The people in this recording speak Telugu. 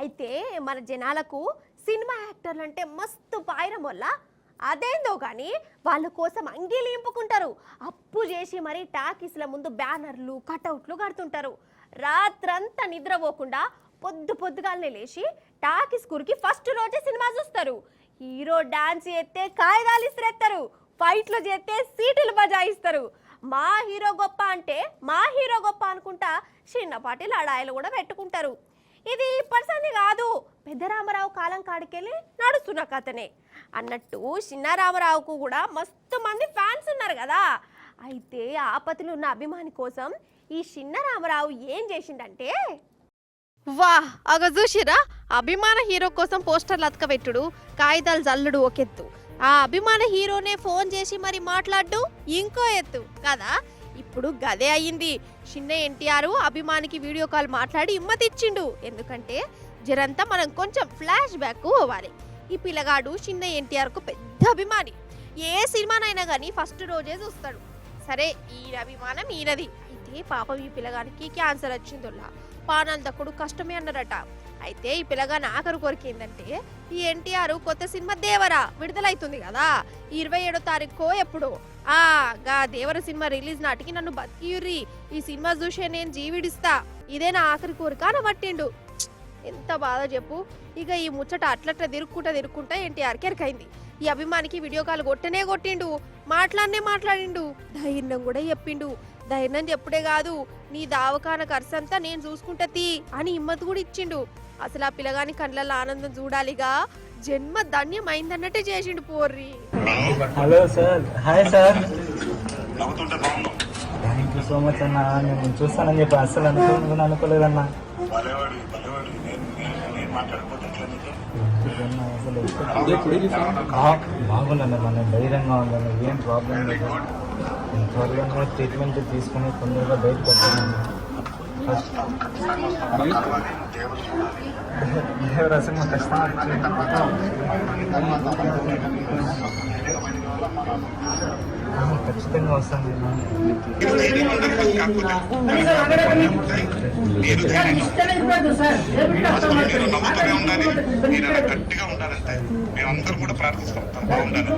అయితే మన జనాలకు సినిమా యాక్టర్లు అంటే మస్తు పాయరం వల్ల అదేందో కానీ వాళ్ళ కోసం అంగీలు ఇంపుకుంటారు, అప్పు చేసి మరి టాకీస్ల ముందు బ్యానర్లు కటౌట్లు కడుతుంటారు. రాత్రంతా నిద్రపోకుండా పొద్దుగాలనే లేచి టాకీస్ కురికి ఫస్ట్ రోజే సినిమా చూస్తారు. హీరో డాన్స్ చేస్తే కాయిదాలు ఇసిరేస్తారు, ఫైట్లు చేస్తే సీటులు బజాయిస్తారు. మా హీరో గొప్ప అంటే మా హీరో గొప్ప అనుకుంటా చిన్నపాటి లడాయిలు కూడా పెట్టుకుంటారు. ఇది పర్సన్ని కాదు, పెద్ద రామారావు కాలం కాడికెళ్ళి నడుస్తున్న కథనే అన్నట్టు. చిన్న రామారావుకు కూడా మస్తు మంది ఫ్యాన్స్ ఉన్నారు కదా. అయితే ఆపత్తులు ఉన్న అభిమాని కోసం ఈ చిన్న రామారావు ఏం చేసిండంటే, వాహ్ అగ చూసిరా, అభిమాన హీరో కోసం పోస్టర్లు అతకబెట్టుడు, కాగితాలు జల్లుడు ఒక ఎత్తు, ఆ అభిమాన హీరోనే ఫోన్ చేసి మరి మాట్లాడు ఇంకో ఎత్తు కదా. ఇప్పుడు గదే అయ్యింది. చిన్న ఎన్టీఆర్ అభిమానికి వీడియో కాల్ మాట్లాడి ఇమ్మతిచ్చిండు. ఎందుకంటే జరంతా మనం కొంచెం ఫ్లాష్ బ్యాక్ పోవాలి. ఈ పిల్లగాడు చిన్న ఎన్టీఆర్కు పెద్ద అభిమాని. ఏ సినిమానైనా కానీ ఫస్ట్ రోజే చూస్తాడు. సరే ఈయన అభిమానం ఈయనది. అయితే పాపం ఈ పిల్లగానికి క్యాన్సర్ వచ్చిందిలా, పానాలు దక్కుడు కష్టమే అన్నారట. అయితే ఈ పిల్లగాని ఆఖరు కోరిక ఏంటంటే, ఈ ఎన్టీఆర్ కొత్త సినిమా దేవరా విడుదలైతుంది కదా 27వ తారీఖు ఎప్పుడు, గా దేవర సినిమా రిలీజ్ నాటికి నన్ను బతికియుర్రి, ఈ సినిమా చూసే నేను జీవిడిస్తా, ఇదే నా ఆఖరి కోరిక అని పట్టిండు. ఎంత బాధ చెప్పు. ఇక ఈ ముచ్చట అట్లట్లా తిరుక్కుంటా ఎన్టీఆర్కి ఎరకైంది. ఈ అభిమానికి వీడియో కాల్ కొట్టిండు, మాట్లాడిండు, ధైర్యం కూడా చెప్పిండు. ధైర్యం చెప్పుడే కాదు, నీ దావకాన ఖర్చంతా నేను చూసుకుంటా తీ అని హిమ్మత్ కూడా ఇచ్చిండు. అసలు ఆ పిల్లగాని కళ్ళల్లో ఆనందం చూడాలిగా, జన్మ ధన్యం అయిందన్నట్టే చేసిండు పోర్రి. Hello sir, hi sir. Thank you so much అన్న. నేను చూస్తానని చెప్పి అసలు అనుకోలేదన్నా. బాగుందన్న, మన ధైర్యంగా ఉందన్న, ఏం ప్రాబ్లం లేదు. త్వరగా ట్రీట్మెంట్ తీసుకుని తొందరగా బయటకు వస్తానన్నా. దేవరా సినిమా ఖచ్చితంగా వస్తాను. గట్టిగా ఉండాలంటే మేమందరూ కూడా ప్రార్థిస్తాం. బాగుండాలి.